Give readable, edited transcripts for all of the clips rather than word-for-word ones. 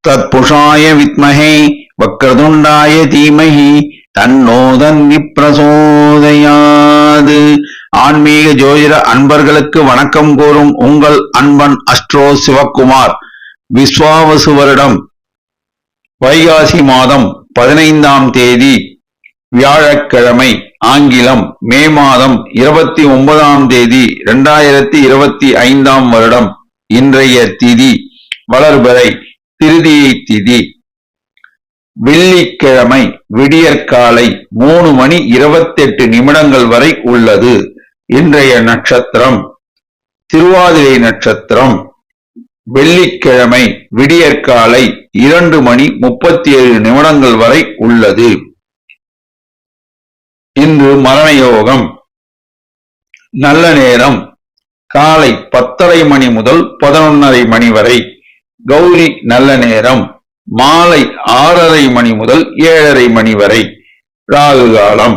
தத்புஷாய வித்மஹே வக்ரதுண்டாய தீமஹி தன்னோ தந்தி பிரசோதயாது. ஆன்மீக ஜோதிட அன்பர்களுக்கு வணக்கம் கூறும் உங்கள் அன்பன் அஸ்ட்ரோ சிவக்குமார். விஸ்வாவசு வருடம் வைகாசி மாதம் 15ஆம் தேதி வியாழக்கிழமை, ஆங்கிலம் மே மாதம் 29ஆம் தேதி 2025ஆம் வருடம். இன்றைய திதி வளர்பிறை திருதியை திதி, வெள்ளிக்கிழமை விடியற்காலை 3:28 வரை உள்ளது. இன்றைய நட்சத்திரம் திருவாதிரை நட்சத்திரம். வெள்ளிக்கிழமை விடியற்காலை 2:37 வரை உள்ளது. இன்று மரண யோகம். நல்ல நேரம் காலை 10:30 முதல் 11:30 வரை. கௌரி நல்ல நேரம் மாலை 6:30 முதல் 7:30 வரை. ராகு காலம்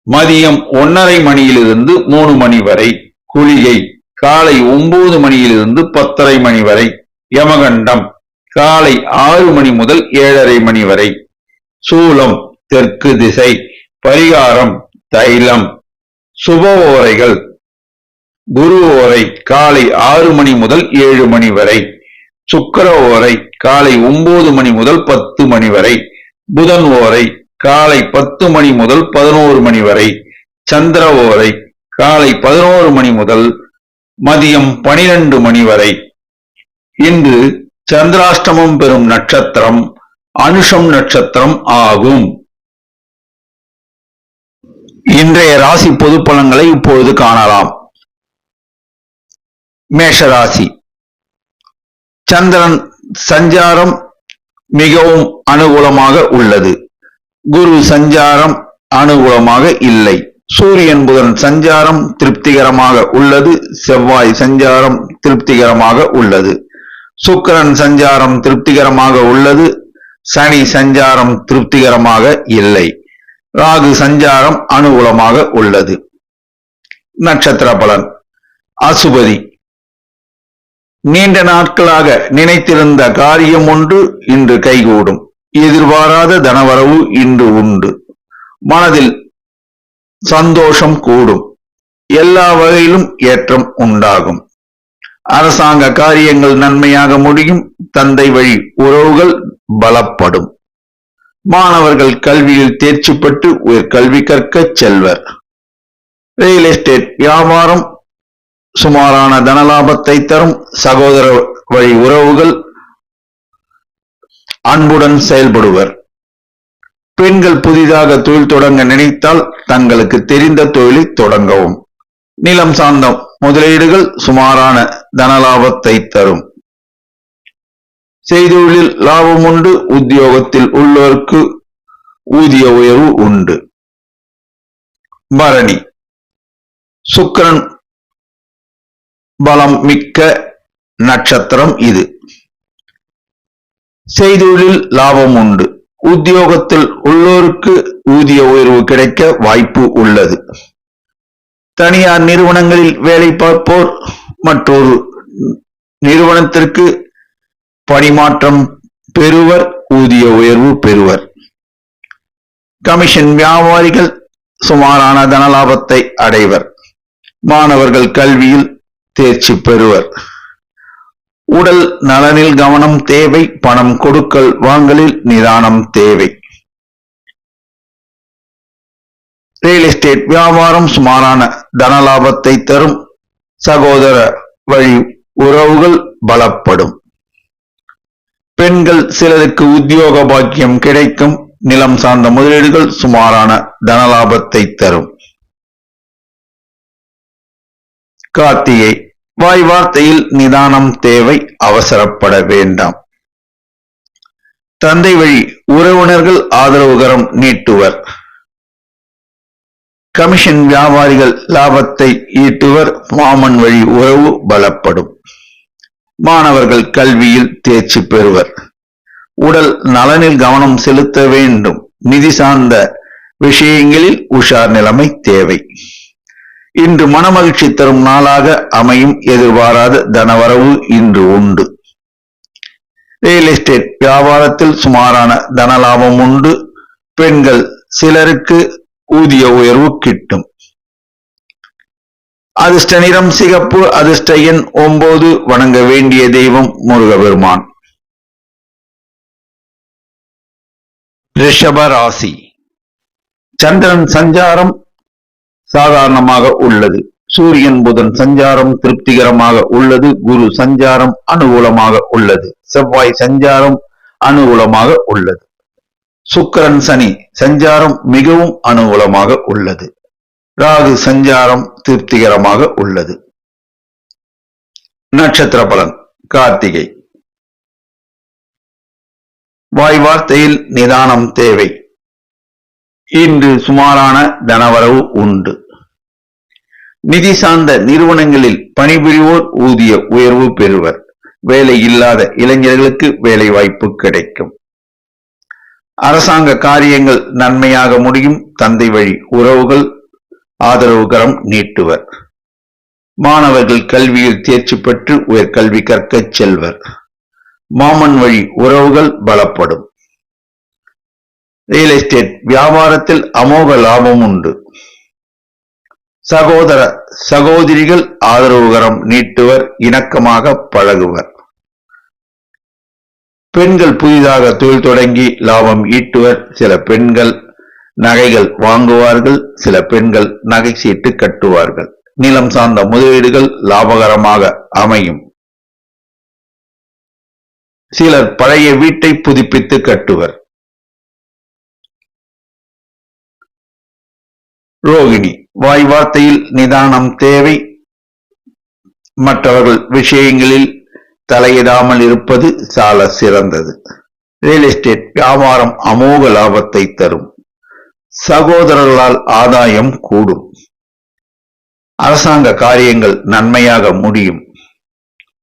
மதியம் 1:30 3 வரை. குளிகை காலை 9 10:30 வரை. யமகண்டம் காலை 6 முதல் 7:30 வரை. சூலம் தெற்கு திசை. பரிகாரம் தைலம். சுப ஓரைகள் குரு ஓரை காலை 6 முதல் 7 வரை. சுக்கிர ஓரை காலை 9 முதல் 10 வரை. புதன் ஓரை காலை 10 முதல் 11 வரை. சந்திர ஓரை காலை 11 முதல் மதியம் 12 வரை. இன்று சந்திராஷ்டமம் பெறும் நட்சத்திரம் அனுஷம் நட்சத்திரம் ஆகும். இன்றைய ராசி பொது பலன்களை இப்பொழுது காணலாம். மேஷராசி. சந்திரன் சஞ்சாரம் மிகவும் அனுகூலமாக உள்ளது. குரு சஞ்சாரம் அனுகூலமாக இல்லை. சூரியன் புதன் சஞ்சாரம் திருப்திகரமாக உள்ளது. செவ்வாய் சஞ்சாரம் திருப்திகரமாக உள்ளது. சுக்கிரன் சஞ்சாரம் திருப்திகரமாக உள்ளது. சனி சஞ்சாரம் திருப்திகரமாக இல்லை. ராகு சஞ்சாரம் அனுகூலமாக உள்ளது. நட்சத்திர பலன். அசுபதி. நீண்ட நாட்களாக நினைத்திருந்த காரியம் ஒன்று இன்று கைகூடும். எதிர்பாராத தனவரவு இன்று உண்டு. மனதில் சந்தோஷம் கூடும். எல்லா வகையிலும் ஏற்றம் உண்டாகும். அரசாங்க காரியங்கள் நன்மையாக முடியும். தந்தை வழி உறவுகள் பலப்படும். மாணவர்கள் கல்வியில் தேர்ச்சி பெற்று உயர்கல்வி கற்க செல்வர். ரியல் எஸ்டேட் வியாபாரம் சுமாரான தனலாபத்தை தரும். சகோதர வழி உறவுகள் அன்புடன் செயல்படுவர். பெண்கள் புதிதாக தொழில் தொடங்க நினைத்தால் தங்களுக்கு தெரிந்த தொழிலை தொடங்கவும். நிலம் சார்ந்த முதலீடுகள் சுமாரான தனலாபத்தை தரும். செய்தொழிலில் லாபம் உண்டு. உத்தியோகத்தில் உள்ளோருக்கு ஊதிய உயர்வு உண்டு. பரணி. சுக்கிரன் பலம் மிக்க நட்சத்திரம் இது. செய்தொழிலில் லாபம் உண்டு. உத்தியோகத்தில் உள்ளோருக்கு ஊதிய உயர்வு கிடைக்க வாய்ப்பு உள்ளது. தனியார் நிறுவனங்களில் வேலை பார்ப்போர் மற்றொரு நிறுவனத்திற்கு பணிமாற்றம் பெறுவர். ஊதிய உயர்வு பெறுவர். கமிஷன் வியாபாரிகள் சுமாரான தனலாபத்தை அடைவர். மாணவர்கள் கல்வியில் தேர்ச்சி பெறுவர். உடல் நலனில் கவனம் தேவை. பணம் கொடுக்கல் வாங்கலில் நிதானம் தேவை. ரியல் எஸ்டேட் வியாபாரம் சுமாரான தனலாபத்தை தரும். சகோதர வழி உறவுகள் பலப்படும். பெண்கள் சிலருக்கு உத்தியோக பாக்கியம் கிடைக்கும். நிலம் சார்ந்த முதலீடுகள் சுமாரான தனலாபத்தை தரும். கார்த்திகை. வாய் வார்த்தையில் நிதானம் தேவை. அவசரப்பட வேண்டாம். தந்தை வழி உறவினர்கள் ஆதரவுகரம் நீட்டுவர். கமிஷன் வியாபாரிகள் லாபத்தை ஈட்டுவர். மாமன் வழி உறவு பலப்படும். மாணவர்கள் கல்வியில் தேர்ச்சி பெறுவர். உடல் நலனில் கவனம் செலுத்த வேண்டும். நிதி சார்ந்த விஷயங்களில் உஷார் நிலைமை தேவை. இன்று மனமகிழ்ச்சி தரும் நாளாக அமையும். எதிர்பாராத தனவரவு இன்று உண்டு. ரியல் எஸ்டேட் வியாபாரத்தில் சுமாரான தனலாபம் உண்டு. பெண்கள் சிலருக்கு ஊதிய உயர்வு கிட்டும். அதிர்ஷ்ட நிறம் சிகப்பு. அதிர்ஷ்ட எண் 9. வணங்க வேண்டிய தெய்வம் முருகபெருமான். ரிஷப ராசி. சந்திரன் சஞ்சாரம் சாதாரணமாக உள்ளது. சூரியன் புதன் சஞ்சாரம் திருப்திகரமாக உள்ளது. குரு சஞ்சாரம் அனுகூலமாக உள்ளது. செவ்வாய் சஞ்சாரம் அனுகூலமாக உள்ளது. சுக்கிரன் சனி சஞ்சாரம் மிகவும் அனுகூலமாக உள்ளது. ராகு சஞ்சாரம் திருப்திகரமாக உள்ளது. நட்சத்திர பலன். கார்த்திகை. வாய் வார்த்தையில் நிதானம் தேவை. இன்று சுமாரான தனவரவு உண்டு. நிதி சார்ந்த நிறுவனங்களில் பணிபுரிவோர் ஊதிய உயர்வு பெறுவர். வேலை இல்லாத இளைஞர்களுக்கு வேலை வாய்ப்பு கிடைக்கும். அரசாங்க காரியங்கள் நன்மையாக முடியும். தந்தை வழி உறவுகள் ஆதரவுகரம் நீட்டுவர். மாணவர்கள் கல்வியில் தேர்ச்சி பெற்று உயர்கல்வி கற்கச் செல்வர். மாமன் வழி உறவுகள் பலப்படும். ரியல் எஸ்டேட் வியாபாரத்தில் அமோக லாபம் உண்டு. சகோதர சகோதரிகள் ஆதரவுகரம் நீட்டுவர். இணக்கமாக பழகுவர். பெண்கள் புதிதாக தொழில் தொடங்கி லாபம் ஈட்டுவர். சில பெண்கள் நகைகள் வாங்குவார்கள். சில பெண்கள் நகை சீட்டு கட்டுவார்கள். நிலம் சார்ந்த முதலீடுகள் லாபகரமாக அமையும். சிலர் பழைய வீட்டை புதுப்பித்து கட்டுவர். ரோகிணி. வாய் வார்த்தையில் நிதானம் தேவை. மற்றவர்கள் விஷயங்களில் தலையிடாமல் இருப்பது சால சிறந்தது. ரியல் எஸ்டேட் வியாபாரம் அமோக லாபத்தை தரும். சகோதரர்களால் ஆதாயம் கூடும். அரசாங்க காரியங்கள் நன்மையாக முடியும்.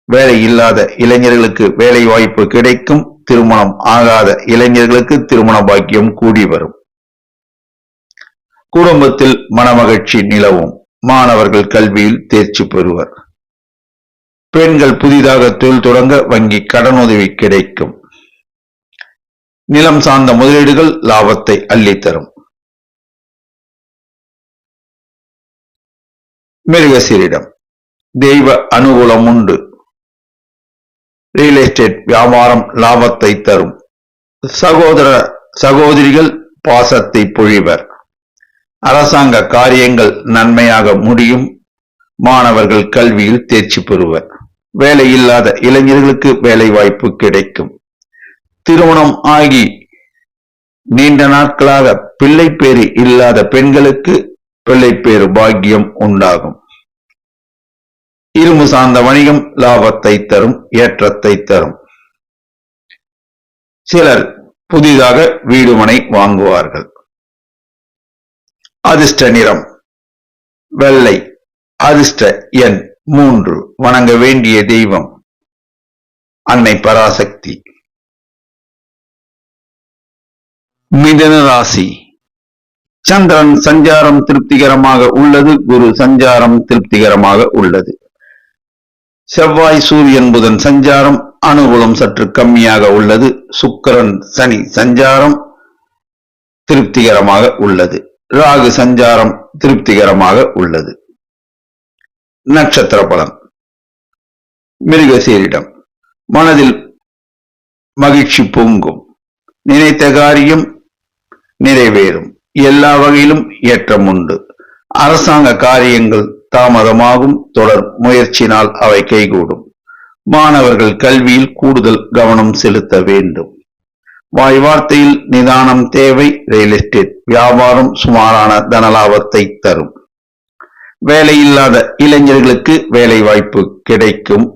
வேலை இல்லாத இளைஞர்களுக்கு வேலை வாய்ப்பு கிடைக்கும். திருமணம் ஆகாத இளைஞர்களுக்கு திருமண பாக்கியம் கூடி வரும். குடும்பத்தில் மனமகிழ்ச்சி நிலவும். மாணவர்கள் கல்வியில் தேர்ச்சி பெறுவர். பெண்கள் புதிதாக தொழில் தொடங்க வங்கி கடனுதவி கிடைக்கும். நிலம் சார்ந்த முதலீடுகள் லாபத்தை அள்ளித்தரும். மிருகசீரிடம். தெய்வ அனுகூலம் உண்டு. ரியல் எஸ்டேட் வியாபாரம் லாபத்தை தரும். சகோதர சகோதரிகள் பாசத்தை பொழிவர். அரசாங்க காரியங்கள் நன்மையாக முடியும். மாணவர்கள் கல்வியில் தேர்ச்சி பெறுவர். வேலை இல்லாத இளைஞர்களுக்கு வேலை வாய்ப்பு கிடைக்கும். திருமணம் ஆகி நீண்ட நாட்களாக பிள்ளை பேறு இல்லாத பெண்களுக்கு பிள்ளை பேறு பாக்கியம் உண்டாகும். இரும்பு சார்ந்த வணிகம் லாபத்தை தரும். ஏற்றத்தை தரும். சிலர் புதிதாக வீடு மனை வாங்குவார்கள். அதிர்ஷ்ட நிறம் வெள்ளை. அதிர்ஷ்ட எண் 3. வணங்க வேண்டிய தெய்வம் அன்னை பராசக்தி. மிதுன ராசி. சந்திரன் சஞ்சாரம் திருப்திகரமாக உள்ளது. குரு சஞ்சாரம் திருப்திகரமாக உள்ளது. செவ்வாய் சூரியன் புதன் சஞ்சாரம் அனுகூலம் சற்று கம்மியாக உள்ளது. சுக்கிரன் சனி சஞ்சாரம் திருப்திகரமாக உள்ளது. ராகு சஞ்சாரம் திருப்திகரமாக உள்ளது. நட்சத்திர பலன். மிருகசீரிடம். மனதில் மகிழ்ச்சி பொங்கும். நினைத்த காரியம் நிறைவேறும். எல்லா வகையிலும் ஏற்றம் உண்டு. அரசாங்க காரியங்கள் தாமதமாகும். தொடர் முயற்சினால் அவை கைகூடும். மாணவர்கள் கல்வியில் கூடுதல் கவனம் செலுத்த வேண்டும். வாய் வார்த்தையில் நிதானம் தேவை. ரியல் எஸ்டேட் வியாபாரம் சுமாரான தனலாபத்தை தரும். வேலை இல்லாத இளைஞர்களுக்கு வேலை வாய்ப்பு கிடைக்கும்.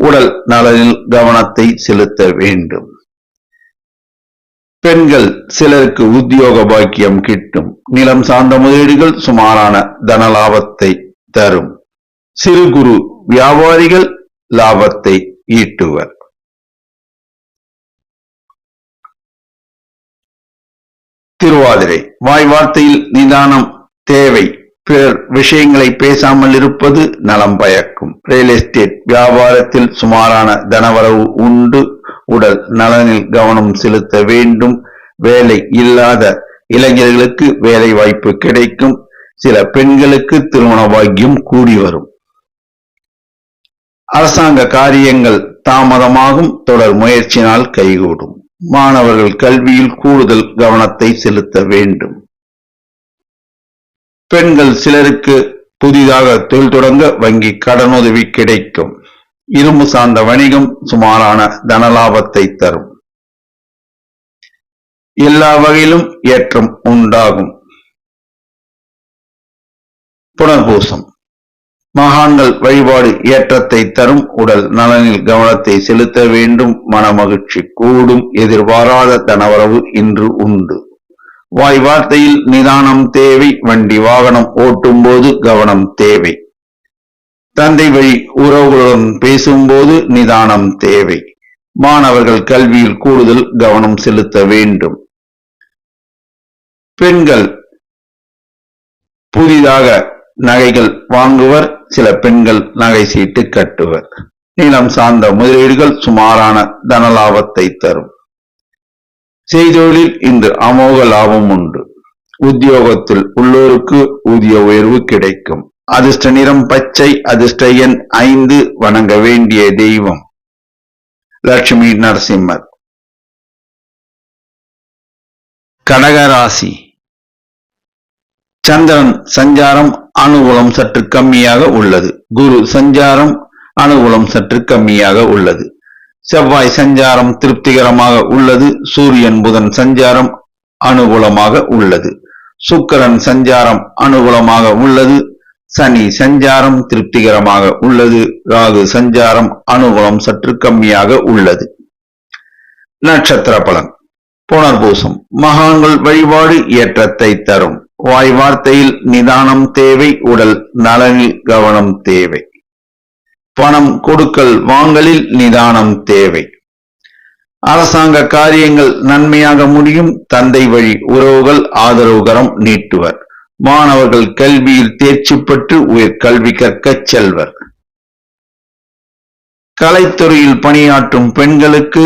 உடல் நலனில் கவனத்தை செலுத்த வேண்டும். பெண்கள் சிலருக்கு உத்தியோக பாக்கியம் கிட்டும். நிலம் சார்ந்த முதலீடுகள் சுமாரான தனலாபத்தை தரும். சிறு குறு வியாபாரிகள் லாபத்தை ஈட்டுவர். திருவாதிரை. வாய் வார்த்தையில் நிதானம் தேவை. பிறர் விஷயங்களை பேசாமல் இருப்பது நலம் பயக்கும். ரியல் எஸ்டேட் வியாபாரத்தில் சுமாரான தனவரவு உண்டு. உடல் நலனில் கவனம் செலுத்த வேண்டும். வேலை இல்லாத இளைஞர்களுக்கு வேலை வாய்ப்பு கிடைக்கும். சில பெண்களுக்கு திருமண பாக்கியம் கூடி வரும். அரசாங்க காரியங்கள் தாமதமாகும். தொடர் முயற்சியினால் கைகூடும். மாணவர்கள் கல்வியில் கூடுதல் கவனத்தை செலுத்த வேண்டும். பெண்கள் சிலருக்கு புதிதாக தொழில் தொடங்க வங்கி கடனுதவி கிடைக்கும். இரும்பு சார்ந்த வணிகம் சுமாரான தனலாபத்தை தரும். எல்லா வகையிலும் ஏற்றம் உண்டாகும். புனர்பூசம் மகான்கள் வழிபாடு ஏற்றத்தை தரும். உடல் நலனில் கவனத்தை செலுத்த வேண்டும். மனமகிழ்ச்சி கூடும். எதிர்பாராத தனவரவு இன்று உண்டு. வாய் வார்த்தையில் நிதானம் தேவை. வண்டி வாகனம் ஓட்டும் போது கவனம் தேவை. தந்தை வழி உறவுகளுடன் பேசும்போது நிதானம் தேவை. மாணவர்கள் கல்வியில் கூடுதல் கவனம் செலுத்த வேண்டும். பெண்கள் புதிதாக நகைகள் வாங்குவர். சில பெண்கள் நகை சீட்டு கட்டுவர். நிலம் சார்ந்த முதலீடுகள் சுமாரான தனலாபத்தை தரும். செய்தொழிலில் இன்று அமோக லாபம் உண்டு. உத்தியோகத்தில் உள்ளோருக்கு ஊதிய உயர்வு கிடைக்கும். அதிர்ஷ்ட நிறம் பச்சை. அதிர்ஷ்ட எண் 5. வணங்க வேண்டிய தெய்வம் லட்சுமி நரசிம்மர். கடகராசி சந்திரன் சஞ்சாரம் அனுகூலம் சற்று கம்மியாக உள்ளது. குரு சஞ்சாரம் அனுகூலம் சற்று கம்மியாக உள்ளது. செவ்வாய் சஞ்சாரம் திருப்திகரமாக உள்ளது. சூரியன் புதன் சஞ்சாரம் அனுகூலமாக உள்ளது. சுக்கிரன் சஞ்சாரம் அனுகூலமாக உள்ளது. சனி சஞ்சாரம் திருப்திகரமாக உள்ளது. ராகு சஞ்சாரம் அனுகூலம் சற்று கம்மியாக உள்ளது. நட்சத்திர பலன். புனர்பூசம் மகான்கள் வழிபாடு ஏற்றத்தை தரும். வாய் வார்த்தையில் நிதானம் தேவை. உடல் நலனில் கவனம் தேவை. பணம் கொடுக்கல் வாங்கலில் நிதானம் தேவை. அரசாங்க காரியங்கள் நன்மையாக முடியும். தந்தை வழி உறவுகள் ஆதரவுகரம் நீட்டுவர். மாணவர்கள் கல்வியில் தேர்ச்சி பெற்று உயர் கல்வி கற்கச் செல்வர். கலைத்துறையில் பணியாற்றும் பெண்களுக்கு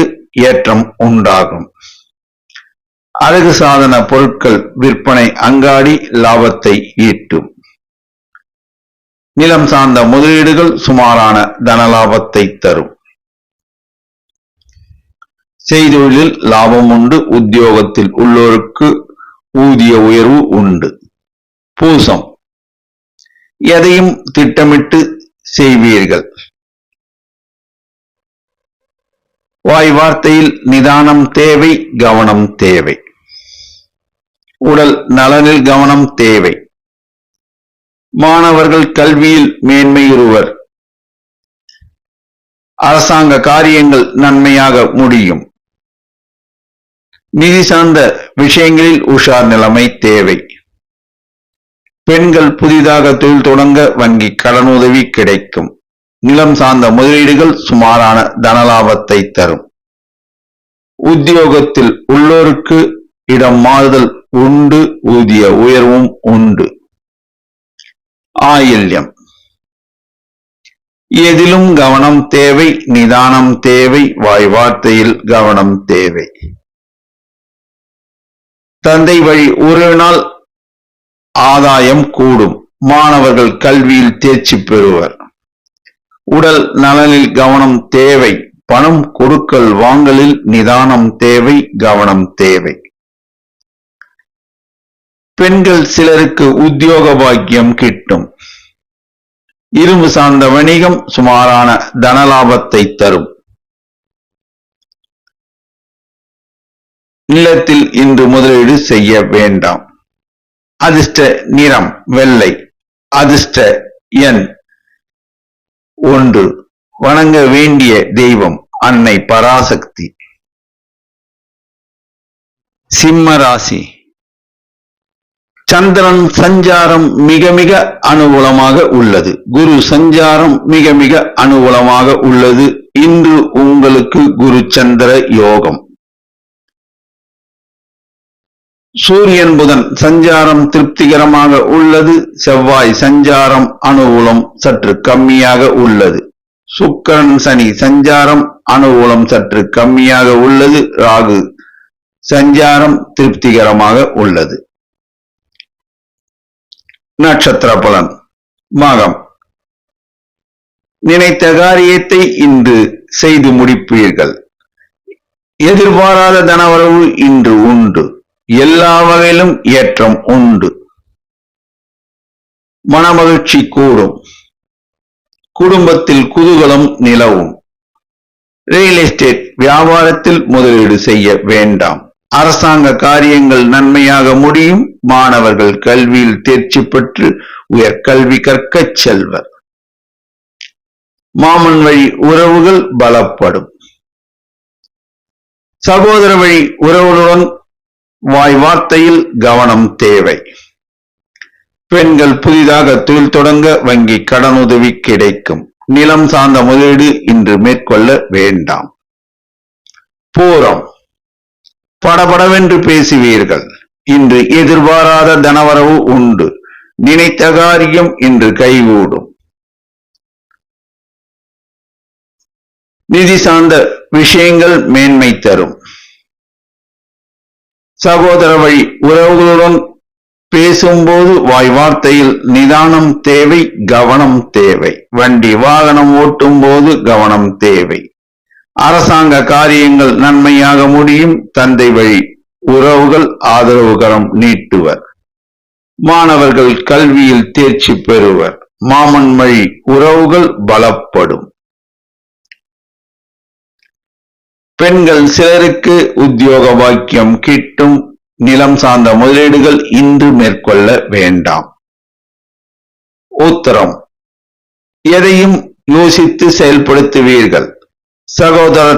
ஏற்றம் உண்டாகும். அழகு சாதன பொருட்கள் விற்பனை அங்காடி லாபத்தை ஈட்டும். நிலம் சார்ந்த முதலீடுகள் சுமாரான தனலாபத்தை தரும். செய்தொழிலில் லாபம் உண்டு. உத்தியோகத்தில் உள்ளோருக்கு ஊதிய உயர்வு உண்டு. பூசம் எதையும் திட்டமிட்டு செய்வீர்கள். வாய் வார்த்தையில் நிதானம் தேவை. கவனம் தேவை. உடல் நலனில் கவனம் தேவை. மாணவர்கள் கல்வியில் மேன்மையுறுவர். அரசாங்க காரியங்கள் நன்மையாக முடியும். நிதி சார்ந்த விஷயங்களில் உஷார் நிலைமை தேவை. பெண்கள் புதிதாக தொழில் தொடங்க வங்கி கடனுதவி கிடைக்கும். நிலம் சார்ந்த முதலீடுகள் சுமாரான தனலாபத்தை தரும். உத்தியோகத்தில் உள்ளோருக்கு இடம் மாறுதல் உண்டு. ஊதிய உயர்வும் உண்டு. ஆயில்யம் எதிலும் கவனம் தேவை. நிதானம் தேவை. வாய் வார்த்தையில் கவனம் தேவை. தந்தை வழி உறவினால் ஆதாயம் கூடும். மாணவர்கள் கல்வியில் தேர்ச்சி பெறுவர். உடல் நலனில் கவனம் தேவை. பணம் கொடுக்கல் வாங்கலில் நிதானம் தேவை. கவனம் தேவை. பெண்கள் சிலருக்கு உத்தியோக பாக்கியம் கிட்டும். இரும்பு சார்ந்த வணிகம் சுமாரான தனலாபத்தை தரும். நிலத்தில் இன்று முதலீடு செய்ய வேண்டாம். அதிர்ஷ்ட நிறம் வெள்ளை. அதிர்ஷ்ட எண் 1. வணங்க வேண்டிய தெய்வம் அன்னை பராசக்தி. சிம்ம ராசி சந்திரன் சஞ்சாரம் மிக மிக அனுகூலமாக உள்ளது. குரு சஞ்சாரம் மிக மிக அனுகூலமாக உள்ளது. இன்று உங்களுக்கு குரு சந்திர யோகம். சூரியன் புதன் சஞ்சாரம் திருப்திகரமாக உள்ளது. செவ்வாய் சஞ்சாரம் அனுகூலம் சற்று கம்மியாக உள்ளது. சுக்கிரன் சனி சஞ்சாரம் அனுகூலம் சற்று கம்மியாக உள்ளது. ராகு சஞ்சாரம் திருப்திகரமாக உள்ளது. நட்சத்திர பலன். மகம். நினைத்த காரியத்தை இன்று செய்து முடிப்பீர்கள். எதிர்பாராத தனவரவு இன்று உண்டு. எல்லா வகையிலும் ஏற்றம் உண்டு. மனமகிழ்ச்சி கூடும். குடும்பத்தில் குதூகலம் நிலவும். ரியல் எஸ்டேட் வியாபாரத்தில் முதலீடு செய்ய வேண்டாம். அரசாங்க காரியங்கள் நன்மையாக முடியும். மாணவர்கள் கல்வியில் தேர்ச்சி பெற்று உயர்கல்வி கற்கச் செல்வர். மாமன் வழி உறவுகள் பலப்படும். சகோதர வழி உறவுகளுடன் வாய் வார்த்தையில் கவனம் தேவை. பெண்கள் புதிதாக தொழில் தொடங்க வங்கி கடனுதவி கிடைக்கும். நிலம் சார்ந்த முதலீடு இன்று மேற்கொள்ள வேண்டாம். பூரம். படபடவென்று பேசுவீர்கள். இன்று எதிர்பாராத தனவரவு உண்டு. நினைத்த காரியம் இன்று கைகூடும். நிதி சார்ந்த விஷயங்கள் மேன்மை தரும். சகோதர வழி உறவுகளுடன் பேசும்போது வாய் வார்த்தையில் நிதானம் தேவை, கவனம் தேவை. வண்டி வாகனம் ஓட்டும் போது கவனம் தேவை. அரசாங்க காரியங்கள் நன்மையாக முடியும். தந்தை வழி உறவுகள் ஆதரவுகரம் நீட்டுவர். மாணவர்கள் கல்வியில் தேர்ச்சி பெறுவர். மாமன் வழி உறவுகள் பலப்படும். பெண்கள் சிலருக்கு உத்தியோக பாக்கியம் கிட்டும். நிலம் சார்ந்த முதலீடுகள் இன்று மேற்கொள்ள வேண்டாம். உத்தரம். எதையும் யோசித்து செயல்படுத்துவீர்கள். சகோதர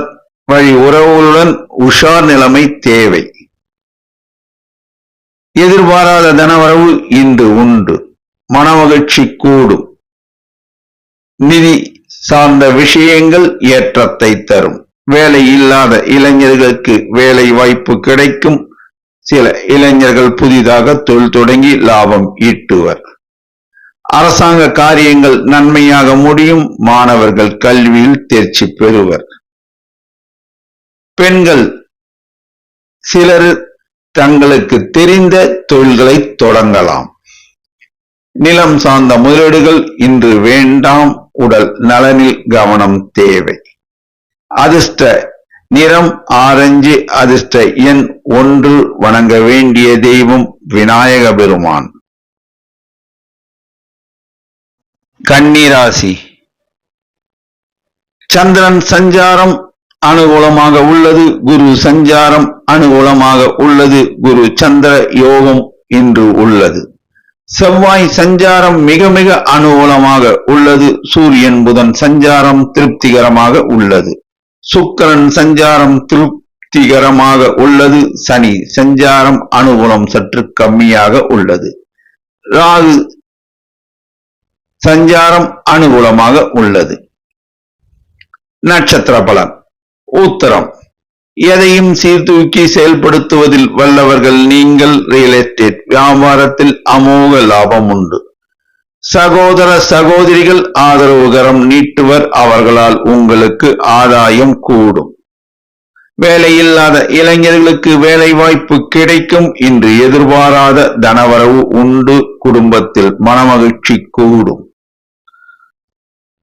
வழி உறவுகளுடன் உஷார் நிலைமை தேவை. எதிர்பாராத தனவரவு இன்று உண்டு. மனமகிழ்ச்சி கூடும். நிதி சார்ந்த விஷயங்கள் ஏற்றத்தை தரும். வேலை இல்லாத இளைஞர்களுக்கு வேலை வாய்ப்பு கிடைக்கும். சில இளைஞர்கள் புதிதாக தொழில் தொடங்கி லாபம் ஈட்டுவர். அரசாங்க காரியங்கள் நன்மையாக முடியும். மாணவர்கள் கல்வியில் தேர்ச்சி பெறுவர். பெண்கள் சிலர் தங்களுக்கு தெரிந்த தொழில்களை தொடங்கலாம். நிலம் சார்ந்த முதலீடுகள் இன்று வேண்டாம். உடல் நலனில் கவனம் தேவை. அதிர்ஷ்ட நிறம் ஆரஞ்சு. அதிர்ஷ்ட எண் 1. வணங்க வேண்டிய தெய்வம் விநாயக பெருமான். கன்னிராசி. சந்திரன் சஞ்சாரம் அனுகூலமாக உள்ளது. குரு சஞ்சாரம் அனுகூலமாக உள்ளது. குரு சந்திர யோகம் இன்று உள்ளது. செவ்வாய் சஞ்சாரம் மிக மிக அனுகூலமாக உள்ளது. சூரியன் புதன் சஞ்சாரம் திருப்திகரமாக உள்ளது. சுக்கிரன் சஞ்சாரம் திருப்திகரமாக உள்ளது. சனி சஞ்சாரம் அனுகூலம் சற்று கம்மியாக உள்ளது. ராகு சஞ்சாரம் அனுகூலமாக உள்ளது. நட்சத்திர பலன். உத்தரம். எதையும் சீர்தூக்கி செயல்படுத்துவதில் வல்லவர்கள் நீங்கள். ரியல் எஸ்டேட் வியாபாரத்தில் அமோக லாபம் உண்டு. சகோதர சகோதரிகள் ஆதரவுகரம் நீட்டுவர். அவர்களால் உங்களுக்கு ஆதாயம் கூடும். வேலையில்லாத இளைஞர்களுக்கு வேலை வாய்ப்பு கிடைக்கும். இன்று எதிர்பாராத தனவரவு உண்டு. குடும்பத்தில் மனமகிழ்ச்சி கூடும்.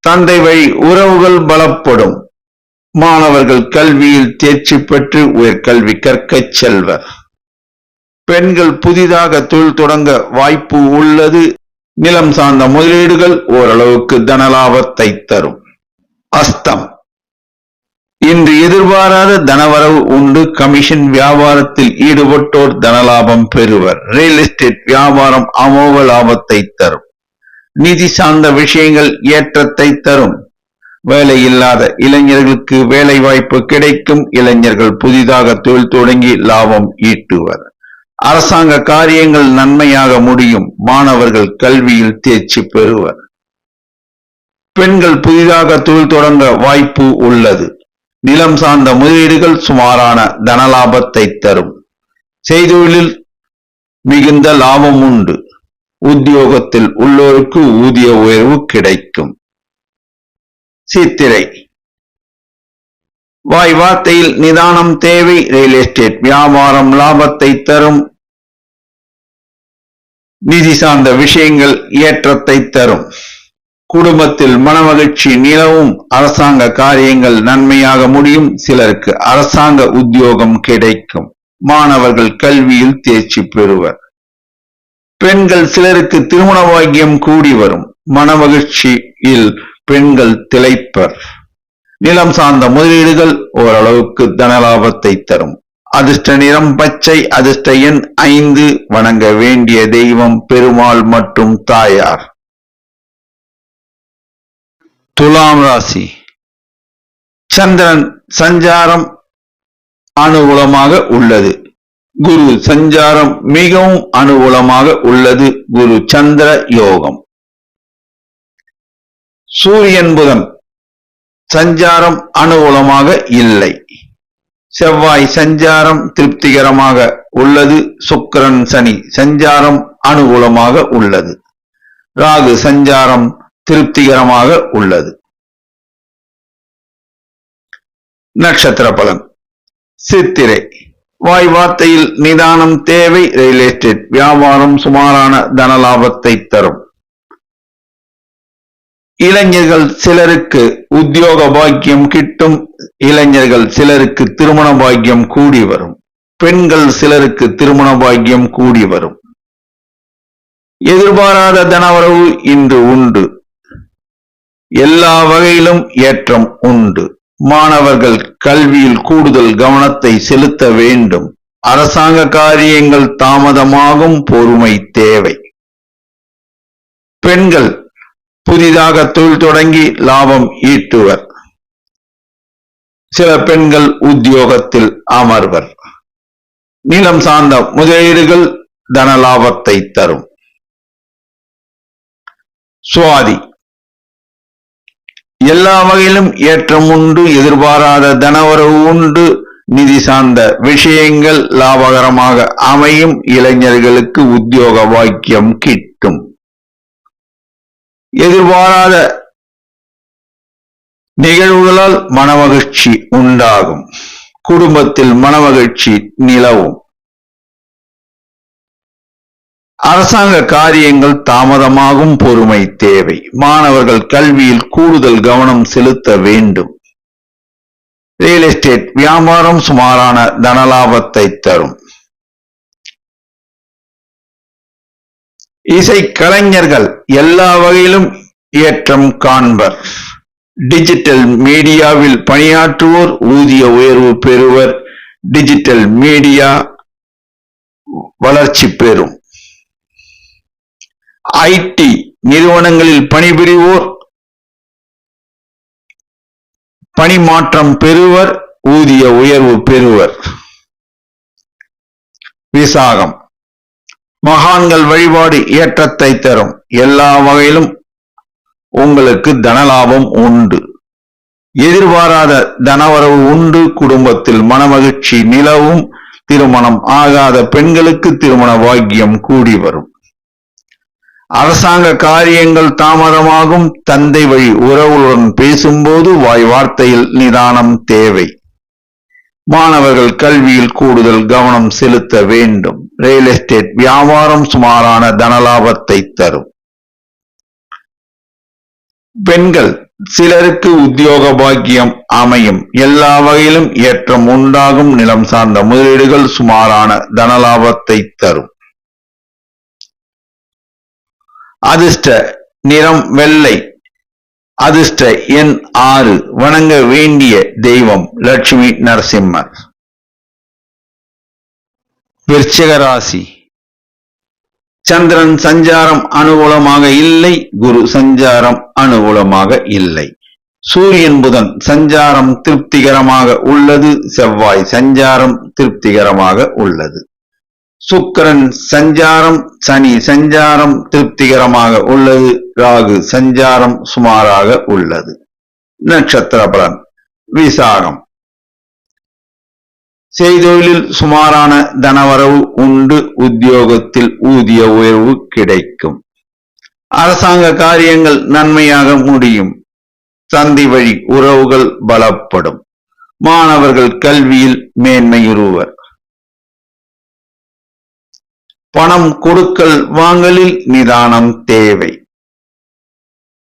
தந்தை வழி உறவுகள் பலப்படும். மாணவர்கள் கல்வியில் தேர்ச்சி பெற்று உயர்கல்வி கற்கச் செல்வர். பெண்கள் புதிதாக தொழில் தொடங்க வாய்ப்பு உள்ளது. நிலம் சார்ந்த முதலீடுகள் ஓரளவுக்கு தனலாபத்தை தரும். அஸ்தம். இன்று எதிர்பாராத தனவரவு உண்டு. கமிஷன் வியாபாரத்தில் ஈடுபட்டோர் தனலாபம் பெறுவர். ரியல் எஸ்டேட் வியாபாரம் அமோக லாபத்தை தரும். நிதி சார்ந்த விஷயங்கள் ஏற்றத்தை தரும். வேலை இல்லாத இளைஞர்களுக்கு வேலை வாய்ப்பு கிடைக்கும். இளைஞர்கள் புதிதாக தொழில் தொடங்கி லாபம் ஈட்டுவர். அரசாங்க காரியங்கள் நன்மையாக முடியும். மாணவர்கள் கல்வியில் தேர்ச்சி பெறுவர். பெண்கள் புதிதாக தொழில் தொடங்க வாய்ப்பு உள்ளது. நிலம் சார்ந்த முதலீடுகள் சுமாரான தனலாபத்தை தரும். செய்தொழிலில் மிகுந்த லாபம் உண்டு. உத்தியோகத்தில் உள்ளோருக்கு ஊதிய உயர்வு கிடைக்கும். சித்திரை வாய் வார்த்தையில் நிதானம் தேவை. ரியல் எஸ்டேட் வியாபாரம் லாபத்தை தரும். நிதி சார்ந்த விஷயங்கள் ஏற்றத்தை தரும். குடும்பத்தில் மனமகிழ்ச்சி நிலவும். அரசாங்க காரியங்கள் நன்மையாக முடியும். சிலருக்கு அரசாங்க உத்தியோகம் கிடைக்கும். மாணவர்கள் கல்வியில் தேர்ச்சி பெறுவர். பெண்கள் சிலருக்கு திருமண பாக்கியம் கூடி வரும். மனமகிழ்ச்சியில் பெண்கள் திளைப்பர். நிலம் சார்ந்த முதலீடுகள் ஓரளவுக்கு தனலாபத்தை தரும். அதிர்ஷ்ட நிறம் பச்சை. அதிர்ஷ்ட எண் 5. வணங்க வேண்டிய தெய்வம் பெருமாள் மற்றும் தாயார். துலாம் ராசி. சந்திரன் சஞ்சாரம் அனுகூலமாக உள்ளது. குரு சஞ்சாரம் மிகவும் அனுகூலமாக உள்ளது. குரு சந்திர யோகம். சூரியன் புதன் சஞ்சாரம் அனுகூலமாக இல்லை. செவ்வாய் சஞ்சாரம் திருப்திகரமாக உள்ளது. சுக்கிரன் சனி சஞ்சாரம் அனுகூலமாக உள்ளது. ராகு சஞ்சாரம் திருப்திகரமாக உள்ளது. நட்சத்திர பலன். சித்திரை வாய் வார்த்தையில் நிதானம் தேவை. ரியல் எஸ்டேட் வியாபாரம் சுமாரான தனலாபத்தை தரும். இளைஞர்கள் சிலருக்கு உத்தியோக பாக்கியம் கிட்டும். இளைஞர்கள் சிலருக்கு திருமண பாக்கியம் கூடி வரும். பெண்கள் சிலருக்கு திருமண பாக்கியம் கூடி வரும். எதிர்பாராத தனவரவு இன்று உண்டு. எல்லா வகையிலும் ஏற்றம் உண்டு. மாணவர்கள் கல்வியில் கூடுதல் கவனத்தை செலுத்த வேண்டும். அரசாங்க காரியங்கள் தாமதமாகும். பொறுமை தேவை. பெண்கள் புதிதாக தொழில் தொடங்கி லாபம் ஈட்டுவர். சில பெண்கள் உத்தியோகத்தில் அமர்வர். நிலம் சார்ந்த முதலீடுகள் தனலாபத்தை தரும். சுவாதி எல்லா வகையிலும் ஏற்றம் உண்டு. எதிர்பாராத தனவரவு உண்டு. நிதி சார்ந்த விஷயங்கள் லாபகரமாக அமையும். இளைஞர்களுக்கு உத்தியோக பாக்கியம் கிட்டும். எதிர்பாராத நிகழ்வுகளால் மனமகிழ்ச்சி உண்டாகும். குடும்பத்தில் மனமகிழ்ச்சி நிலவும். அரசாங்க காரியங்கள் தாமதமாகும். பொறுமை தேவை. மாணவர்கள் கல்வியில் கூடுதல் கவனம் செலுத்த வேண்டும். ரியல் எஸ்டேட் வியாபாரம் சுமாரான தனலாபத்தை தரும். இசை கலைஞர்கள் எல்லா வகையிலும் ஏற்றம் காண்பர். டிஜிட்டல் மீடியாவில் பணியாற்றுவோர் ஊதிய உயர்வு பெறுவர். டிஜிட்டல் மீடியா வளர்ச்சி பெறும். ஐடி நிறுவனங்களில் பணிபுரிவோர் பணிமாற்றம் பெறுவர். ஊதிய உயர்வு பெறுவர். விசாகம் மகான்கள் வழிபாடு ஏற்றத்தை தரும். எல்லா வகையிலும் உங்களுக்கு தனலாபம் உண்டு. எதிர்பாராத தனவரவு உண்டு. குடும்பத்தில் மனமகிழ்ச்சி நிலவும். திருமணம் ஆகாத பெண்களுக்கு திருமண பாக்கியம் கூடி வரும். அரசாங்க காரியங்கள் தாமதமாகும். தந்தை வழி உறவுடன் பேசும்போது வாய் வார்த்தையில் நிதானம் தேவை. மாணவர்கள் கல்வியில் கூடுதல் கவனம் செலுத்த வேண்டும். ரியல் எஸ்டேட் வியாபாரம் சுமாரான தனலாபத்தை தரும். பெண்கள் சிலருக்கு உத்தியோக பாக்கியம் அமையும். எல்லா வகையிலும் ஏற்றம் உண்டாகும். நிலம் சார்ந்த முதலீடுகள் சுமாரான தனலாபத்தை தரும். அதிர்ஷ்ட நிறம் வெள்ளை. அதிர்ஷ்ட எண் 6. வணங்க வேண்டிய தெய்வம் லட்சுமி நரசிம்மர். விருச்சிக ராசி. சந்திரன் சஞ்சாரம் அனுகூலமாக இல்லை. குரு சஞ்சாரம் அனுகூலமாக இல்லை. சூரியன் புதன் சஞ்சாரம் திருப்திகரமாக உள்ளது. செவ்வாய் சஞ்சாரம் திருப்திகரமாக உள்ளது. சுக்கிரன் சஞ்சாரம் சனி சஞ்சாரம் திருப்திகரமாக உள்ளது. ராகு சஞ்சாரம் சுமாராக உள்ளது. நட்சத்திர பலன். விசாகம் செய்தொழிலில் சுமாரான தனவரவு உண்டு. உத்தியோகத்தில் ஊதிய உயர்வு கிடைக்கும். அரசாங்க காரியங்கள் நன்மையாக முடியும். தந்தை வழி உறவுகள் பலப்படும். மாணவர்கள் கல்வியில் மேன்மையுறுவர். பணம் கொடுக்கல் வாங்கலில் நிதானம் தேவை.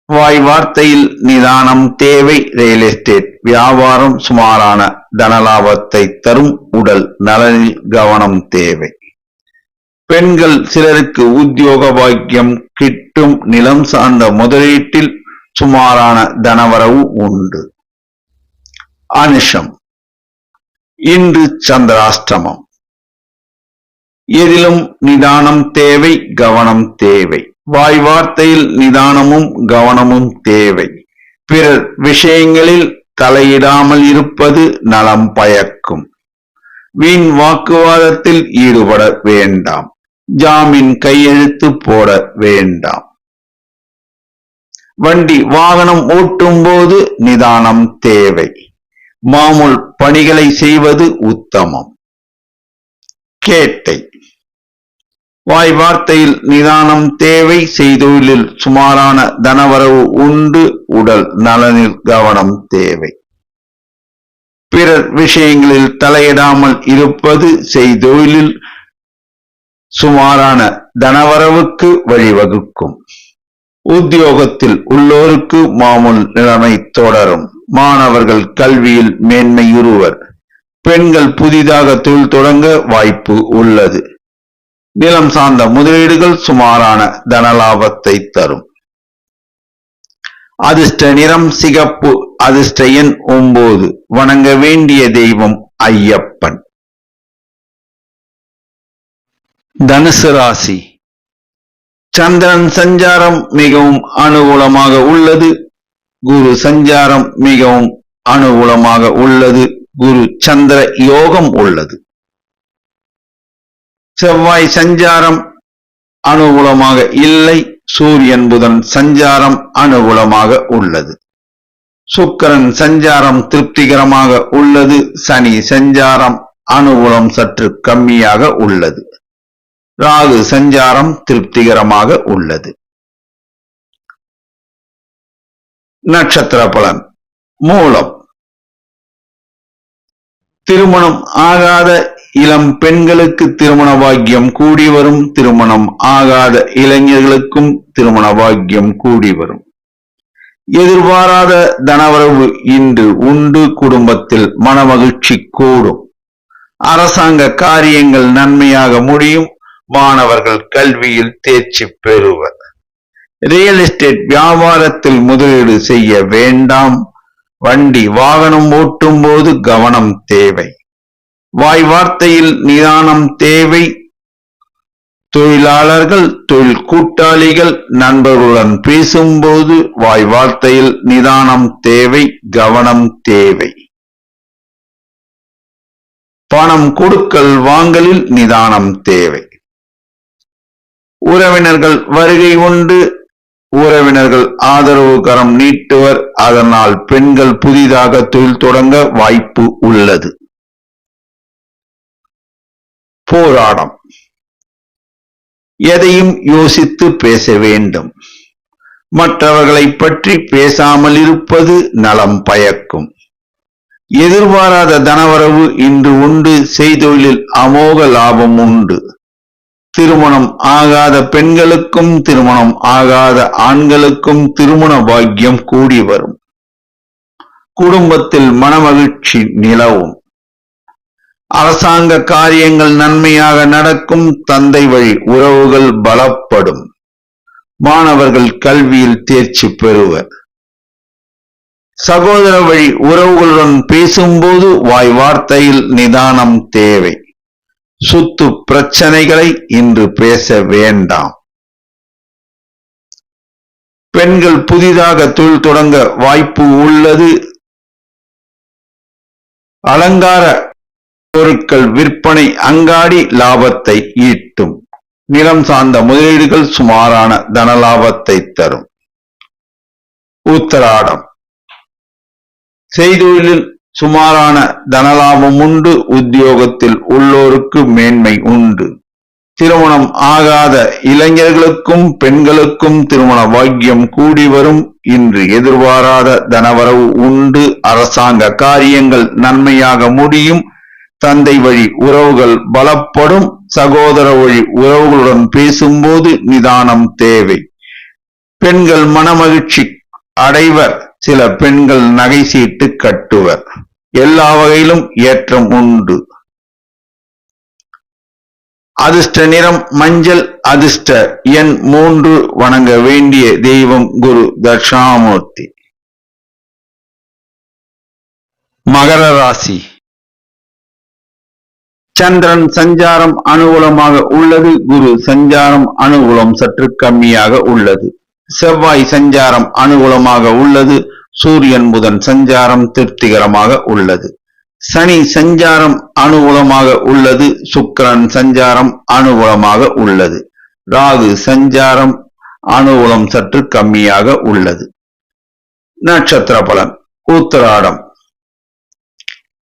வாய் வார்த்தையில் நிதானம் தேவை. ரியல் எஸ்டேட் வியாபாரம் சுமாரான தனலாபத்தை தரும். உடல் நலனில் கவனம் தேவை. பெண்கள் சிலருக்கு உத்தியோக பாக்கியம் கிட்டும். நிலம் சார்ந்த முதலீட்டில் சுமாரான தனவரவு உண்டு. அனுஷம் இன்று சந்திராஷ்டமம். எதிலும் நிதானம் தேவை, கவனம் தேவை. வாய் வார்த்தையில் நிதானமும் கவனமும் தேவை. பிறர் விஷயங்களில் தலையிடாமல் இருப்பது நலம் பயக்கும். வீண் வாக்குவாதத்தில் ஈடுபட வேண்டாம். ஜாமீன் கையெழுத்து போட வேண்டாம். வண்டி வாகனம் ஓட்டும் போது நிதானம் தேவை. மாமூல் பணிகளை செய்வது உத்தமம். கேட்டை வாய் வார்த்தையில் நிதானம் தேவை. செய்தொழிலில் சுமாரான தனவரவு உண்டு. உடல் நலனில் கவனம் தேவை. பிறர் விஷயங்களில் தலையிடாமல் இருப்பது செய்தொழிலில் சுமாரான தனவரவுக்கு வழிவகுக்கும். உத்தியோகத்தில் உள்ளோருக்கு மாமூல் நிலைமை தொடரும். மாணவர்கள் கல்வியில் மேன்மையுறுவர். பெண்கள் புதிதாக தொழில் தொடங்க வாய்ப்பு உள்ளது. நிலம் சார்ந்த முதலீடுகள் சுமாரான தனலாபத்தை தரும். அதிர்ஷ்ட நிறம் சிகப்பு. அதிர்ஷ்ட எண் 9. வணங்க வேண்டிய தெய்வம் ஐயப்பன். தனுசு ராசி. சந்திரன் சஞ்சாரம் மிகவும் அனுகூலமாக உள்ளது. குரு சஞ்சாரம் மிகவும் அனுகூலமாக உள்ளது. குரு சந்திர யோகம் உள்ளது. செவ்வாய் சஞ்சாரம் அனுகூலமாக இல்லை. சூரியன் புதன் சஞ்சாரம் அனுகூலமாக உள்ளது. சுக்கிரன் சஞ்சாரம் திருப்திகரமாக உள்ளது. சனி சஞ்சாரம் அனுகூலம் சற்று கம்மியாக உள்ளது. ராகு சஞ்சாரம் திருப்திகரமாக உள்ளது. நட்சத்திர பலன். மூலம். திருமணம் ஆகாத இளம் பெண்களுக்கு திருமண பாக்கியம் கூடி வரும். திருமணம் ஆகாத இளைஞர்களுக்கும் திருமண பாக்கியம் கூடி வரும். எதிர்பாராத தனவரவு இன்று உண்டு. குடும்பத்தில் மனமகிழ்ச்சி கூடும். அரசாங்க காரியங்கள் நன்மையாக முடியும். மாணவர்கள் கல்வியில் தேர்ச்சி பெறுவர். ரியல் எஸ்டேட் வியாபாரத்தில் முதலீடு செய்ய வேண்டாம். வண்டி வாகனம் ஓட்டும் போது கவனம் தேவை. வாய் வார்த்தையில் நிதானம் தேவை. தொழிலாளர்கள், தொழில் கூட்டாளிகள், நண்பர்களுடன் பேசும்போது வாய் வார்த்தையில் நிதானம் தேவை, கவனம் தேவை. பணம் கொடுக்கல் வாங்கலில் நிதானம் தேவை. உறவினர்கள் வருகை உண்டு. உறவினர்கள் ஆதரவு கரம் நீட்டுவர். அதனால் பெண்கள் புதிதாக தொழில் தொடங்க வாய்ப்பு உள்ளது. போராடம். எதையும் யோசித்து பேச வேண்டும். மற்றவர்களை பற்றி பேசாமல் இருப்பது நலம் பயக்கும். எதிர்பாராத தனவரவு இன்று உண்டு. செய்தொழிலில் அமோக லாபம் உண்டு. திருமணம் ஆகாத பெண்களுக்கும் திருமணம் ஆகாத ஆண்களுக்கும் திருமண பாக்கியம் கூடி வரும். குடும்பத்தில் மனமகிழ்ச்சி நிலவும். அரசாங்க காரியங்கள் நன்மையாக நடக்கும். தந்தை வழி உறவுகள் பலப்படும். மாணவர்கள் கல்வியில் தேர்ச்சி பெறுவர். சகோதர வழி உறவுகளுடன் பேசும்போது வாய் வார்த்தையில் நிதானம் தேவை. சொத்து பிரச்சனைகளை இன்று பேச வேண்டாம். பெண்கள் புதிதாக தொழில் தொடங்க வாய்ப்பு உள்ளது. அலங்கார பொருட்கள் விற்பனை அங்காடி லாபத்தை ஈட்டும். நிலம் சார்ந்த முதலீடுகள் சுமாரான தனலாபத்தை தரும். உத்திராடம். செய்தொழிலில் சுமாரான தனலாபம் உண்டு. உத்தியோகத்தில் உள்ளோருக்கு மேன்மை உண்டு. திருமணம் ஆகாத இளைஞர்களுக்கும் பெண்களுக்கும் திருமண பாக்கியம் கூடி வரும். இன்று எதிர்பாராத தனவரவு உண்டு. அரசாங்க காரியங்கள் நன்மையாக முடியும். தந்தை வழி உறவுகள் பலப்படும். சகோதர வழி உறவுகளுடன் பேசும்போது நிதானம் தேவை. பெண்கள் மனமகிழ்ச்சி அடைவர். சில பெண்கள் நகை சீட்டு கட்டுவர். எல்லா வகையிலும் ஏற்றம் உண்டு. அதிர்ஷ்ட நிறம் மஞ்சள். அதிர்ஷ்ட எண் 3. வணங்க வேண்டிய தெய்வம் குரு தட்சிணாமூர்த்தி. மகர ராசி. சந்திரன் சஞ்சாரம் அனுகூலமாக உள்ளது. குரு சஞ்சாரம் அனுகூலம் சற்று கம்மியாக உள்ளது. செவ்வாய் சஞ்சாரம் அனுகூலமாக உள்ளது. சூரியன் புதன் சஞ்சாரம் திருப்திகரமாக உள்ளது. சனி சஞ்சாரம் அனுகூலமாக உள்ளது. சுக்கிரன் சஞ்சாரம் அனுகூலமாக உள்ளது. ராகு சஞ்சாரம் அனுகூலம் சற்று கம்மியாக உள்ளது. நட்சத்திர பலன். உத்திராடம்.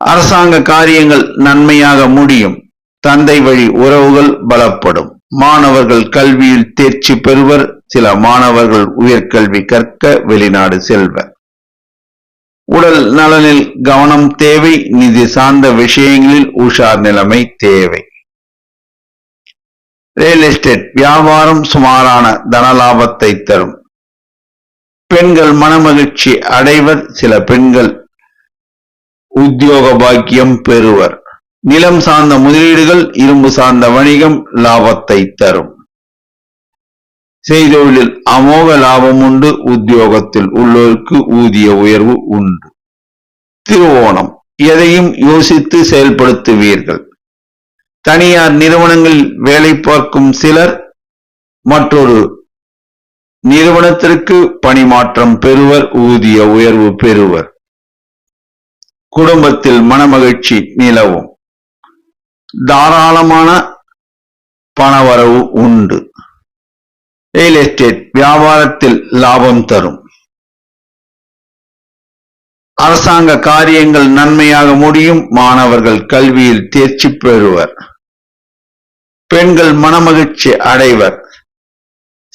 அரசாங்க காரியங்கள் நன்மையாக முடியும். தந்தை வழி உறவுகள் பலப்படும். மாணவர்கள் கல்வியில் தேர்ச்சி பெறுவர். சில மாணவர்கள் உயர்கல்வி கற்க வெளிநாடு செல்வர். உடல் நலனில் கவனம் தேவை. நிதி சார்ந்த விஷயங்களில் உஷார் நிலைமை தேவை. ரியல் எஸ்டேட் வியாபாரம் சுமாரான தனலாபத்தை தரும். பெண்கள் மனமகிழ்ச்சி அடைவர். சில பெண்கள் உத்தியோக பாக்கியம் பெறுவர். நிலம் சார்ந்த முதலீடுகள் இரும்பு சார்ந்த வணிகம் லாபத்தை தரும். செய்தொழிலில் அமோக லாபம் உண்டு. உத்தியோகத்தில் உள்ளோருக்கு ஊதிய உயர்வு உண்டு. திருவோணம். எதையும் யோசித்து செயல்படுத்துவீர்கள். தனியார் நிறுவனங்களில் வேலை பார்க்கும் சிலர் மற்றொரு நிறுவனத்திற்கு பணிமாற்றம் பெறுவர். ஊதிய உயர்வு பெறுவர். குடும்பத்தில் மனமகிழ்ச்சி நிலவும். தாராளமான பணவரவு உண்டு. ரியல் எஸ்டேட் வியாபாரத்தில் லாபம் தரும். அரசாங்க காரியங்கள் நன்மையாக முடியும். மாணவர்கள் கல்வியில் தேர்ச்சி பெறுவர். பெண்கள் மனமகிழ்ச்சி அடைவர்.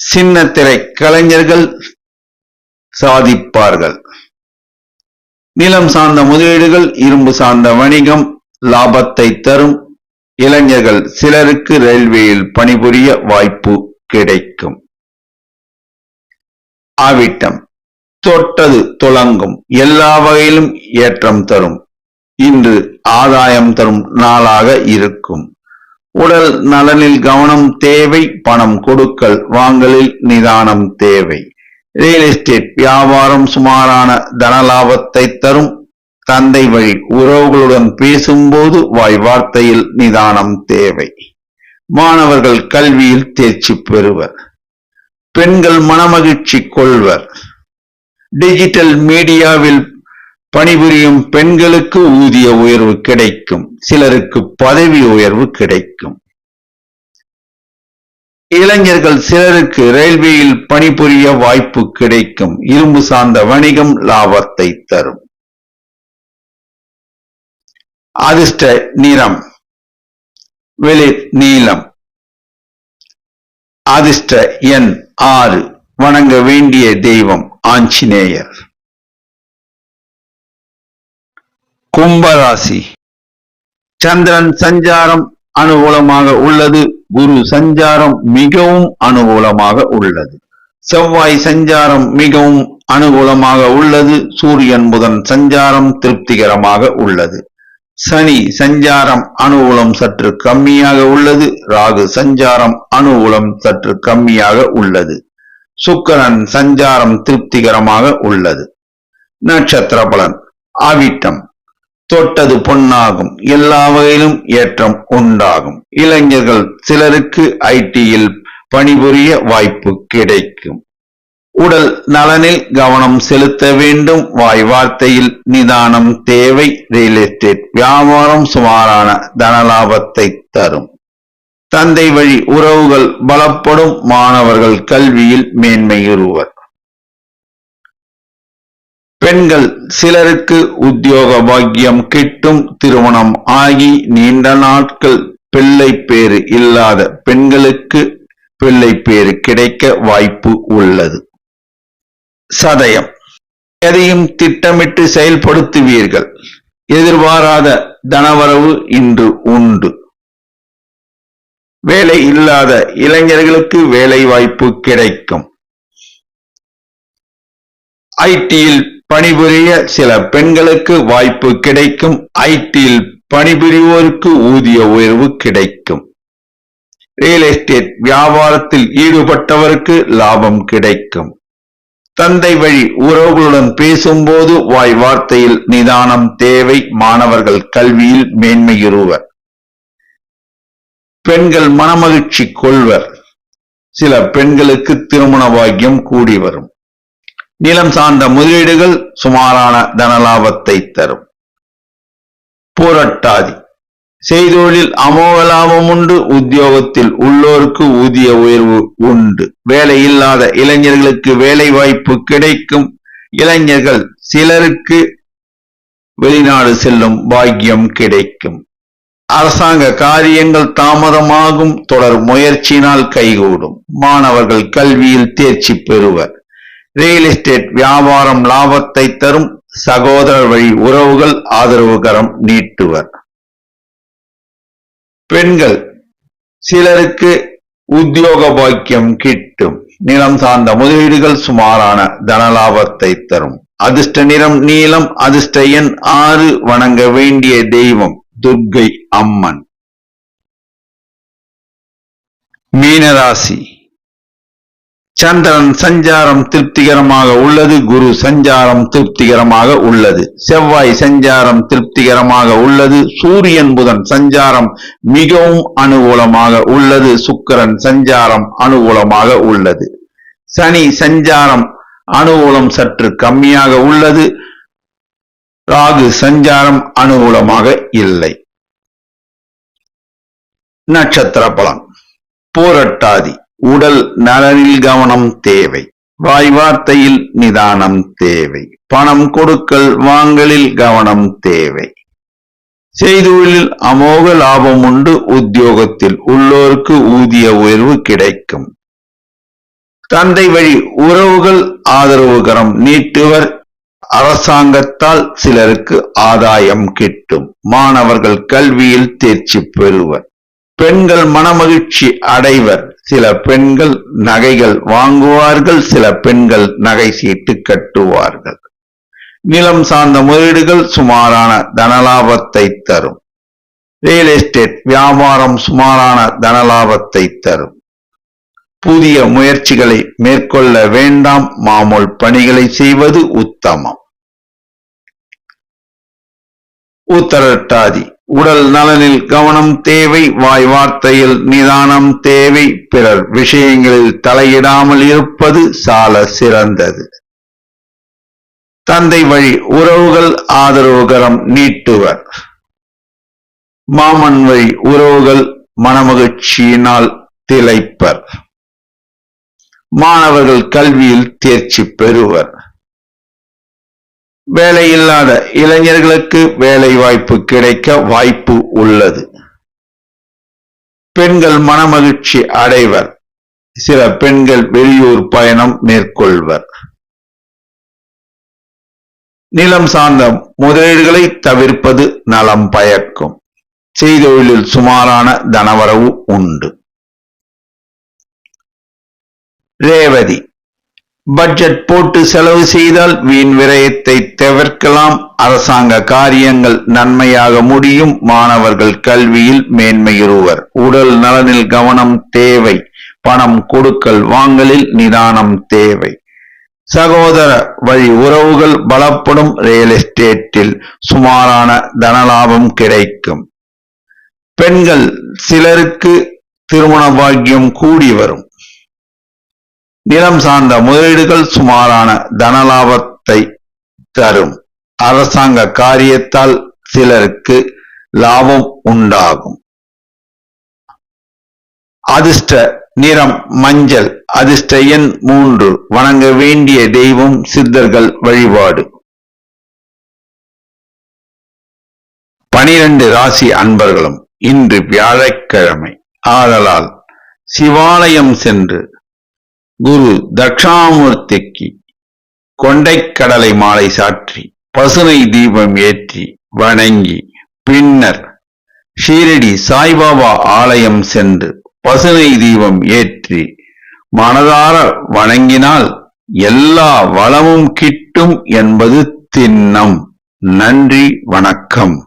சின்ன திரை கலைஞர்கள் சாதிப்பார்கள். நிலம் சார்ந்த முதலீடுகள் இரும்பு சார்ந்த வணிகம் லாபத்தை தரும். இளைஞர்கள் சிலருக்கு ரயில்வேயில் பணிபுரிய வாய்ப்பு கிடைக்கும். ஆவிட்டம். தொட்டது துலங்கும். எல்லா வகையிலும் ஏற்றம் தரும். இன்று ஆதாயம் தரும் நாளாக இருக்கும். உடல் நலனில் கவனம் தேவை. பணம் கொடுக்கல் வாங்கலில் நிதானம் தேவை. ரியல் எஸ்டேட் வியாபாரம் சுமாரான தனலாபத்தை தரும். தந்தை வழி உறவுகளுடன் பேசும்போது வாய் வார்த்தையில் நிதானம் தேவை. மாணவர்கள் கல்வியில் தேர்ச்சி பெறுவர். பெண்கள் மனமகிழ்ச்சி கொள்வர். டிஜிட்டல் மீடியாவில் பணிபுரியும் பெண்களுக்கு ஊதிய உயர்வு கிடைக்கும். சிலருக்கு பதவி உயர்வு கிடைக்கும். இளைஞர்கள் சிலருக்கு ரயில்வேயில் பணிபுரிய வாய்ப்பு கிடைக்கும். இரும்பு சார்ந்த வணிகம் லாபத்தை தரும். அதிர்ஷ்ட நிறம் வெளிர் நீலம். அதிர்ஷ்ட எண் 6. வணங்க வேண்டிய தெய்வம் ஆஞ்சநேயர். கும்பராசி. சந்திரன் சஞ்சாரம் அனுகூலமாக உள்ளது. குரு சஞ்சாரம் மிகவும் அனுகூலமாக உள்ளது. செவ்வாய் சஞ்சாரம் மிகவும் அனுகூலமாக உள்ளது. சூரியன் புதன் சஞ்சாரம் திருப்திகரமாக உள்ளது. சனி சஞ்சாரம் அனுகூலம் சற்று கம்மியாக உள்ளது. ராகு சஞ்சாரம் அனுகூலம் சற்று கம்மியாக உள்ளது. சுக்கிரன் சஞ்சாரம் திருப்திகரமாக உள்ளது. நட்சத்திர பலன். ஆவிட்டம். தொட்டது பொன்னாகும். எல்லா வகையிலும் ஏற்றம் உண்டாகும். இளைஞர்கள் சிலருக்கு ஐடியில் பணிபுரிய வாய்ப்பு கிடைக்கும். உடல் நலனில் கவனம் செலுத்த வேண்டும். வாய் வார்த்தையில் நிதானம் தேவை. ரியல் எஸ்டேட் வியாபாரம் சுமாரான தனலாபத்தை தரும். தந்தை வழி உறவுகள் பலப்படும். மாணவர்கள் கல்வியில் மேன்மையுறுவர். பெண்கள் சிலருக்கு உத்தியோக பாக்கியம் கிட்டும். திருமணம் ஆகி நீண்ட நாட்கள் பிள்ளை பேறு இல்லாத பெண்களுக்கு பிள்ளை பேறு கிடைக்க வாய்ப்பு உள்ளது. சதயம், எதையும் திட்டமிட்டு செயல்படுத்துவீர்கள். எதிர்பாராத தனவரவு இன்று உண்டு. வேலை இல்லாத இளைஞர்களுக்கு வேலை வாய்ப்பு கிடைக்கும். ஐடியில் பணிபுரிய சில பெண்களுக்கு வாய்ப்பு கிடைக்கும். ஐடியில் பணிபுரிவோருக்கு ஊதிய உயர்வு கிடைக்கும். ரியல் எஸ்டேட் வியாபாரத்தில் ஈடுபட்டவருக்கு லாபம் கிடைக்கும். தந்தை வழி உறவுகளுடன் பேசும்போது வாய் வார்த்தையில் நிதானம் தேவை. மாணவர்கள் கல்வியில் மேன்மையுறுவர். பெண்கள் மனமகிழ்ச்சி கொள்வர். சில பெண்களுக்கு திருமண பாக்கியம் கூடி வரும். நிலம் சார்ந்த முதலீடுகள் சுமாரான தனலாபத்தை தரும். பூரட்டாதி, செய்தொழில் அமோக லாபம் உண்டு. உத்தியோகத்தில் உள்ளோருக்கு ஊதிய உயர்வு உண்டு. வேலை இல்லாத இளைஞர்களுக்கு வேலை வாய்ப்பு கிடைக்கும். இளைஞர்கள் சிலருக்கு வெளிநாடு செல்லும் பாக்கியம் கிடைக்கும். அரசாங்க காரியங்கள் தாமதமாகும். தொடர் முயற்சியினால் கைகூடும். மாணவர்கள் கல்வியில் தேர்ச்சி பெறுவர். ரியல் எஸ்டேட் வியாபாரம் லாபத்தை தரும். சகோதரர் வழி உறவுகள் ஆதரவுகரம் நீட்டுவர். பெண்கள் சிலருக்கு உத்தியோக பாக்கியம் கிட்டும். நிலம் சார்ந்த முதலீடுகள் சுமாரான தனலாபத்தை தரும். அதிர்ஷ்ட நிறம் நீலம். அதிர்ஷ்ட எண் 6. வணங்க வேண்டிய தெய்வம் துர்க்கை அம்மன். மீனராசி, சந்திரன் சஞ்சாரம் திருப்திகரமாக உள்ளது. குரு சஞ்சாரம் திருப்திகரமாக உள்ளது. செவ்வாய் சஞ்சாரம் திருப்திகரமாக உள்ளது. சூரியன் புதன் சஞ்சாரம் மிகவும் அனுகூலமாக உள்ளது. சுக்கிரன் சஞ்சாரம் அனுகூலமாக உள்ளது. சனி சஞ்சாரம் அனுகூலம் சற்று கம்மியாக உள்ளது. ராகு சஞ்சாரம் அனுகூலமாக இல்லை. நட்சத்திர பலன். பூரட்டாதி, உடல் நலனில் கவனம் தேவை. வாய் வார்த்தையில் நிதானம் தேவை. பணம் கொடுக்கல் வாங்கலில் கவனம் தேவை. செய்தொழிலில் அமோக லாபம் உண்டு. உத்தியோகத்தில் உள்ளோருக்கு ஊதிய உயர்வு கிடைக்கும். தந்தை வழி உறவுகள் ஆதரவுகரம் நீட்டுவர். அரசாங்கத்தால் சிலருக்கு ஆதாயம் கிட்டும். மாணவர்கள் கல்வியில் தேர்ச்சி பெறுவர். பெண்கள் மனமகிழ்ச்சி அடைவர். சில பெண்கள் நகைகள் வாங்குவார்கள். சில பெண்கள் நகை சீட்டு கட்டுவார்கள். நிலம் சார்ந்த முதலீடுகள் சுமாரான தனலாபத்தை தரும். ரியல் எஸ்டேட் வியாபாரம் சுமாரான தனலாபத்தை தரும். புதிய முயற்சிகளை மேற்கொள்ள வேண்டாம். மாமூல் பணிகளை செய்வது உத்தமம். உத்தரட்டாதி, உடல் நலனில் கவனம் தேவை. வாய் வார்த்தையில் நிதானம் தேவை. பிறர் விஷயங்களில் தலையிடாமல் இருப்பது சால சிறந்தது. தந்தை வழி உறவுகள் ஆதரவுகரம் நீட்டுவர். மாமன் வழி உறவுகள் மனமகிழ்ச்சியினால் திளைப்பர். மாணவர்கள் கல்வியில் தேர்ச்சி பெறுவர். வேலையில்லாத இளைஞர்களுக்கு வேலை வாய்ப்பு கிடைக்க வாய்ப்பு உள்ளது. பெண்கள் மனமகிழ்ச்சி அடைவர். சில பெண்கள் வெளியூர் பயணம் மேற்கொள்வர். நிலம் சார்ந்த முதலீடுகளை தவிர்ப்பது நலம் பயக்கும். செய்தொழிலில் சுமாரான தனவரவு உண்டு. ரேவதி, பட்ஜெட் போட்டு செலவு செய்தால் வீண் விரயத்தை தவிர்க்கலாம். அரசாங்க காரியங்கள் நன்மையாக முடியும். மாணவர்கள் கல்வியில் மேன்மையுறுவர். உடல் நலனில் கவனம் தேவை. பணம் கொடுக்கல் வாங்கலில் நிதானம் தேவை. சகோதர வழி உறவுகள் பலப்படும். ரியல் எஸ்டேட்டில் சுமாரான தனலாபம் கிடைக்கும். பெண்கள் சிலருக்கு திருமண பாக்கியம் கூடி வரும். நிலம் சார்ந்த முதலீடுகள் சுமாரான தனலாபத்தை தரும். அரசாங்க காரியத்தால் சிலருக்கு லாபம் உண்டாகும். அதிர்ஷ்ட நிறம் மஞ்சள். அதிர்ஷ்ட எண் 3. வணங்க வேண்டிய தெய்வம் சித்தர்கள் வழிபாடு. 12 ராசி அன்பர்களும் இன்று வியாழக்கிழமை. ஆதலால் சிவாலயம் சென்று குரு தட்சிணாமூர்த்திக்கு கொண்டைக்கடலை மாலை சாற்றி பசுனை தீபம் ஏற்றி வணங்கி பின்னர் ஷீரடி சாய்பாபா ஆலயம் சென்று பசுனை தீபம் ஏற்றி மனதார வணங்கினால் எல்லா வளமும் கிட்டும் என்பது திண்ணம். நன்றி, வணக்கம்.